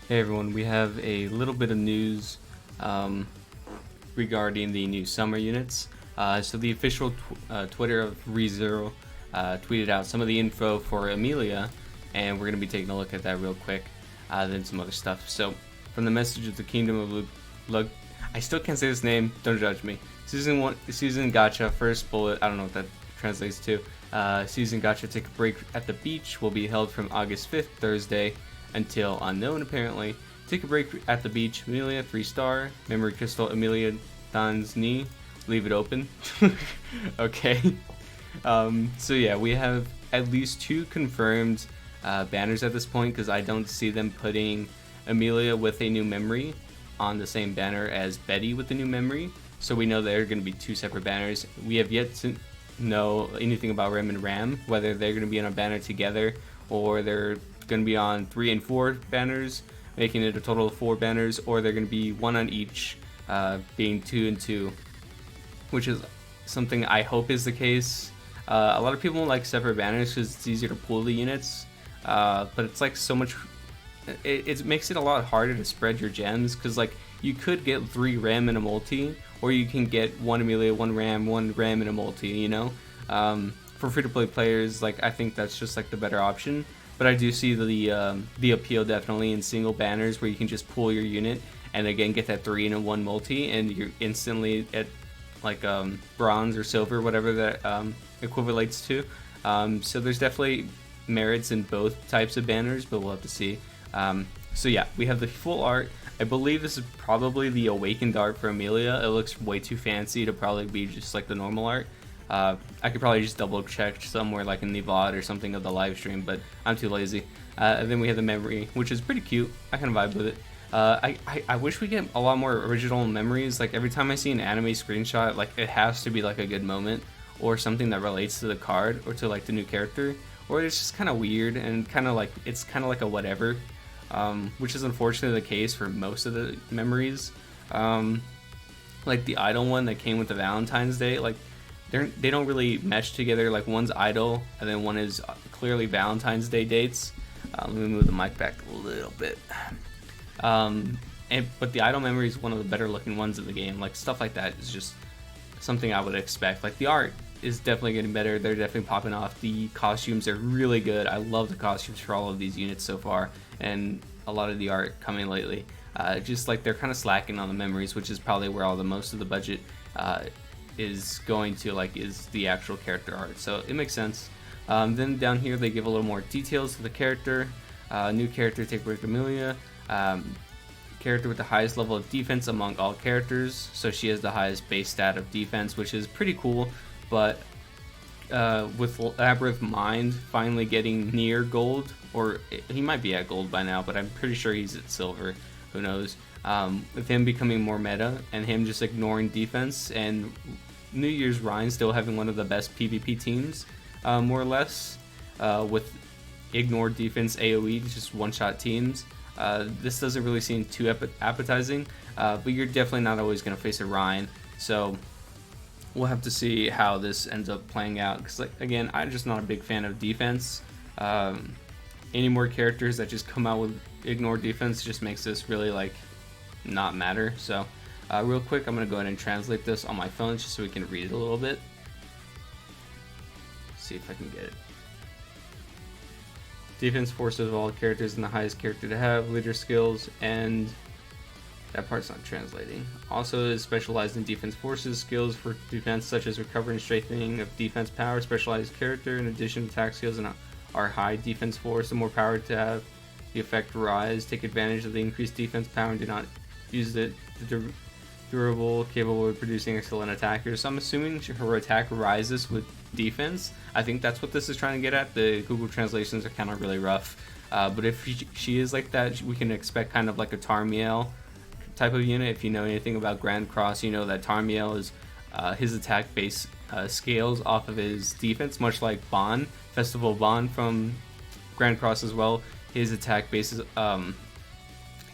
Hey everyone, we have a little bit of news um, regarding the new summer units. So the official Twitter of ReZero tweeted out some of the info for Emilia, and we're going to be taking a look at that real quick, then some other stuff. So from the message of the Kingdom of Lug, I still can't say this name, don't judge me. Season Gacha, first bullet, I don't know what that translates to. Season Gacha Take a Break at the Beach will be held from August 5th, Thursday, until unknown apparently. Take a break at the beach, Emilia, 3-star. Memory crystal, Emilia, Dan's knee. Leave it open. Okay. So yeah, we have at least 2 confirmed banners at this point, because I don't see them putting Emilia with a new memory on the same banner as Betty with the new memory. So we know they're going to be 2 separate banners. We have yet to know anything about Rem and Ram, whether they're going to be on a banner together or they're going to be on 3 and 4 banners, making it a total of 4 banners, or they're going to be 1 on each, being 2 and 2, which is something I hope is the case. A lot of people like separate banners because it's easier to pull the units, but it's like so much. It makes it a lot harder to spread your gems, because like you could get 3 Ram in a multi, or you can get 1 Emilia, 1 Ram, 1 Ram in a multi. You know, for free-to-play players, like I think that's just like the better option. But I do see the appeal definitely in single banners where you can just pull your unit and again get that 3 in 1 multi, and you're instantly at like bronze or silver, whatever that equivalates to. So there's definitely merits in both types of banners, but we'll have to see. So yeah, we have the full art. I believe this is probably the awakened art for Emilia. It looks way too fancy to probably be just like the normal art. I could probably just double check somewhere like in the VOD or something of the live stream, but I'm too lazy. And then we have the memory, which is pretty cute. I kind of vibe with it. I wish we get a lot more original memories. Like every time I see an anime screenshot, like it has to be like a good moment or something that relates to the card or to like the new character, or it's just kind of weird and kind of like it's kind of like a whatever, which is unfortunately the case for most of the memories. Like the idol one that came with the Valentine's Day, like they don't really mesh together. Like one's idol and then one is clearly Valentine's Day dates. Let me move the mic back a little bit. But the idol memory is one of the better looking ones in the game. Like stuff like that is just something I would expect. Like the art is definitely getting better. They're definitely popping off. The costumes are really good. I love the costumes for all of these units so far, and a lot of the art coming lately. Just like they're kind of slacking on the memories, which is probably where all the most of the budget is going to, like, is the actual character art. So it makes sense. Then down here they give a little more details to the character. New character, Take Break Emilia. Character with the highest level of defense among all characters, so she has the highest base stat of defense, which is pretty cool. But with Labyrinth Mind finally getting near gold, or he might be at gold by now, but I'm pretty sure he's at silver, who knows, with him becoming more meta and him just ignoring defense, and New Year's Rhine still having one of the best PvP teams, more or less, with ignore defense AoE, just one-shot teams. This doesn't really seem too appetizing, but you're definitely not always going to face a Rhine, so we'll have to see how this ends up playing out, because like, again, I'm just not a big fan of defense. Any more characters that just come out with ignore defense just makes this really like not matter. So real quick, I'm going to go ahead and translate this on my phone just so we can read it a little bit. See if I can get it. Defense forces of all characters and the highest character to have leader skills, and that part's not translating. Also is specialized in defense forces skills for defense, such as recovery and strengthening of defense power. Specialized character in addition to attack skills and our high defense force, the more power to have the effect rise. Take advantage of the increased defense power and do not use it. Durable, capable of producing excellent attackers. So I'm assuming her attack rises with defense. I think that's what this is trying to get at. The Google translations are kind of really rough, but if she is like that, we can expect kind of like a Tarmiel type of unit. If you know anything about Grand Cross, you know that Tarmiel is his attack base scales off of his defense, much like Bon, Festival Bon from Grand Cross as well. His attack base is I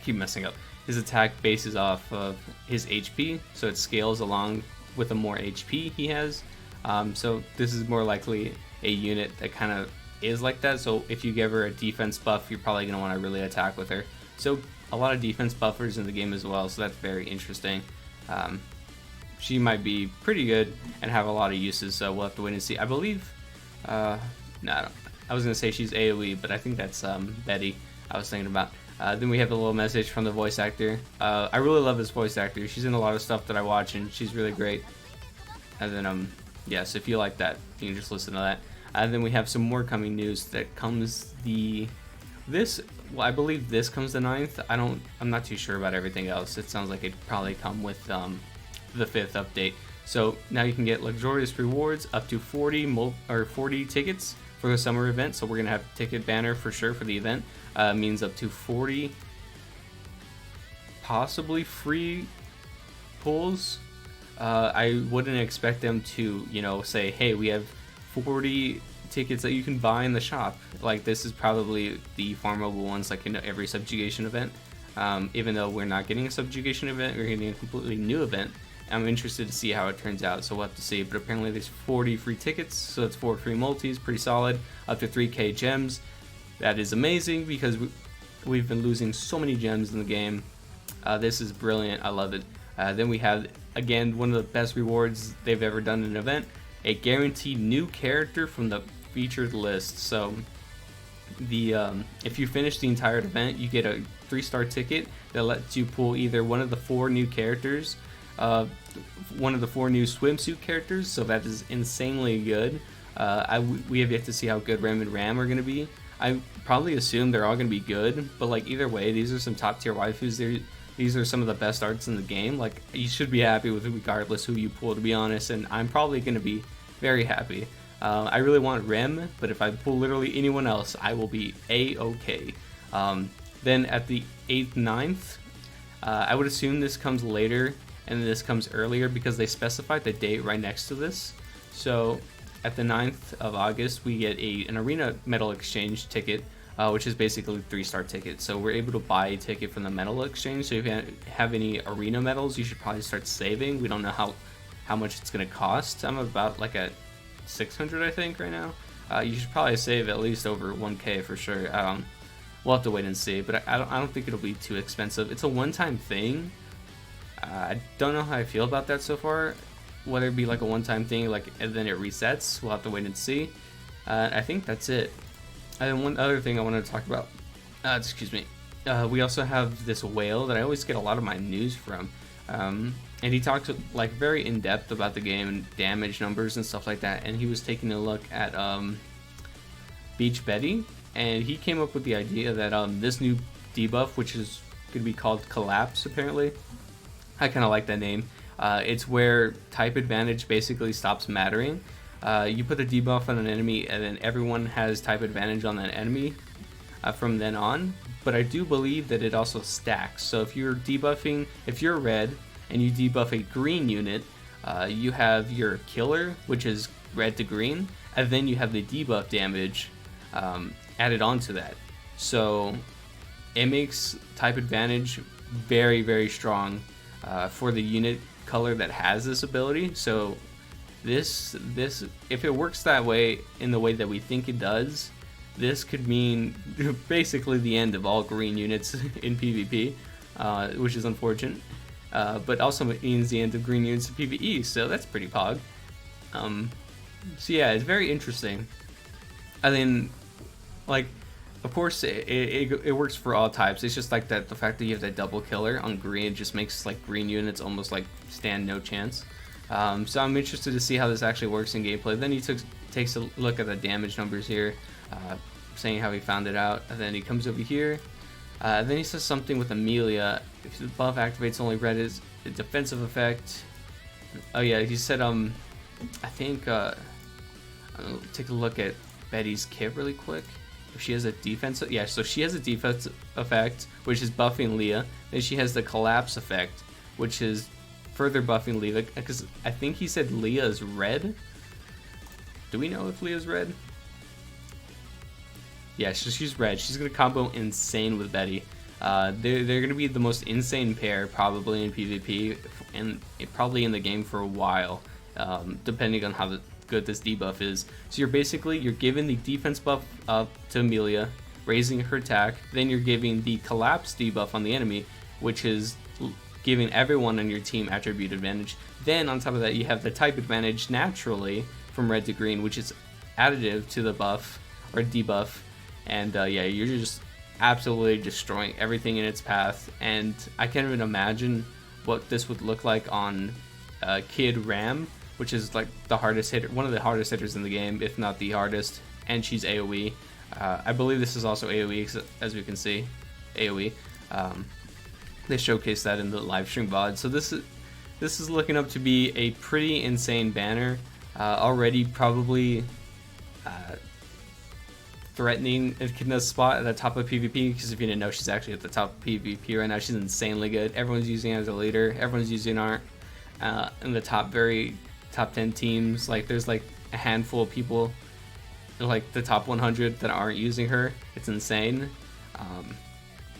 keep messing up. His attack bases off of his HP, so it scales along with the more HP he has. So this is more likely a unit that kind of is like that. So if you give her a defense buff, you're probably going to want to really attack with her. So a lot of defense buffers in the game as well, so that's very interesting. She might be pretty good and have a lot of uses, so we'll have to wait and see. I believe, no, I was gonna say she's AoE, but I think that's Betty I was thinking about. Then we have a little message from the voice actor. I really love this voice actor. She's in a lot of stuff that I watch, and she's really great. And then, yes, if you like that, you can just listen to that. And then we have some more coming news that comes well, I believe this comes the 9th. I'm not too sure about everything else. It sounds like it'd probably come with the 5th update. So now you can get luxurious rewards up to 40 tickets for the summer event. So we're gonna have a ticket banner for sure for the event. Means up to 40 possibly free pulls. I wouldn't expect them to, say, hey, we have 40 tickets that you can buy in the shop. Like, this is probably the farmable ones, like in every subjugation event. Even though we're not getting a subjugation event, we're getting a completely new event. I'm interested to see how it turns out, so we'll have to see. But apparently there's 40 free tickets, so it's 4 free multis, pretty solid. Up to 3k gems. That is amazing because we've been losing so many gems in the game. This is brilliant. I love it. Then we have, again, one of the best rewards they've ever done in an event. A guaranteed new character from the featured list. So if you finish the entire event, you get a 3-star ticket that lets you pull either one of the 4 new characters, one of the 4 new swimsuit characters, so that is insanely good. We have yet to see how good Rem and Ram are going to be. I probably assume they're all going to be good, but like either way, these are some top tier waifus. These are some of the best arts in the game. Like, you should be happy with it regardless who you pull, to be honest, and I'm probably going to be very happy. I really want Rem, but if I pull literally anyone else, I will be A-okay. Then at the 8th, 9th, I would assume this comes later and this comes earlier because they specified the date right next to this. So at the 9th of August, we get an arena medal exchange ticket, which is basically a 3-star ticket. So we're able to buy a ticket from the medal exchange. So if you have any arena medals, you should probably start saving. We don't know how much it's going to cost. I'm about like at 600, I think, right now. You should probably save at least over 1k for sure. We'll have to wait and see, but I don't think it'll be too expensive. It's a one-time thing. I don't know how I feel about that so far. Whether it be like a one-time thing, like, and then it resets. We'll have to wait and see. I think that's it. And then one other thing I wanted to talk about. Excuse me. We also have this whale that I always get a lot of my news from. And he talks like very in depth about the game and damage numbers and stuff like that. And he was taking a look at Beach Betty, and he came up with the idea that this new debuff, which is going to be called Collapse, apparently. I kind of like that name. It's where type advantage basically stops mattering. You put the debuff on an enemy, and then everyone has type advantage on that enemy from then on. But I do believe that it also stacks. So if you're debuffing, if you're red and you debuff a green unit, you have your killer, which is red to green, and then you have the debuff damage added onto that. So it makes type advantage very, very strong for the unit color that has this ability. So this if it works that way, in the way that we think it does, this could mean basically the end of all green units in PvP, which is unfortunate, but also means the end of green units in PvE, so that's pretty pog. So yeah, it's very interesting. And then, like, of course, it works for all types. It's just like that, the fact that you have that double killer on green, it just makes like green units almost like stand no chance. So I'm interested to see how this actually works in gameplay. Then he takes a look at the damage numbers here, saying how he found it out. And then he comes over here. Then he says something with Emilia. If the buff activates, only red is a defensive effect. Oh yeah, he said I think take a look at Betty's kit really quick. If she has a defense, yeah, so she has a defense effect, which is buffing Leah. Then she has the collapse effect, which is further buffing Leah, because I think he said Leah is red. Do we know if Leah's red? Yeah, so she's red. She's gonna combo insane with Betty. They're gonna be the most insane pair probably in PvP, and probably in the game for a while, depending on how good this debuff is. So you're giving the defense buff up to Emilia, raising her attack. Then you're giving the collapse debuff on the enemy, which is giving everyone on your team attribute advantage. Then on top of that, you have the type advantage naturally from red to green, which is additive to the buff or debuff. And yeah, you're just absolutely destroying everything in its path. And I can't even imagine what this would look like on Kid Ram, which is like the hardest hitter, one of the hardest hitters in the game, if not the hardest. And she's AoE. I believe this is also AoE, as we can see, AoE. They showcased that in the live stream VOD. So this is looking up to be a pretty insane banner. Already probably threatening Echidna's spot at the top of PvP, because if you didn't know, she's actually at the top of PvP right now. She's insanely good. Everyone's using her as a leader. Everyone's using her in the top 10 teams. Like there's like a handful of people in like the top 100 that aren't using her. It's insane.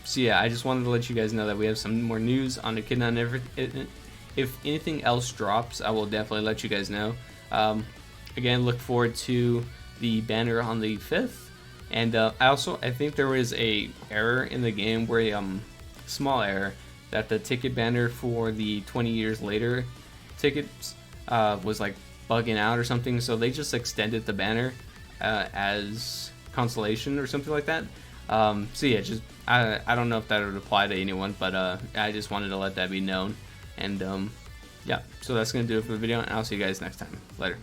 So yeah, I just wanted to let you guys know that we have some more news on Echidna, and if anything else drops, I will definitely let you guys know. Again, look forward to the banner on the 5th. And I think there was a error in the game where small error, that the ticket banner for the 20 years later tickets was like bugging out or something, so they just extended the banner as consolation or something like that. So yeah, just I don't know if that would apply to anyone, but I just wanted to let that be known. And yeah, so that's gonna do it for the video, and I'll see you guys next time. Later.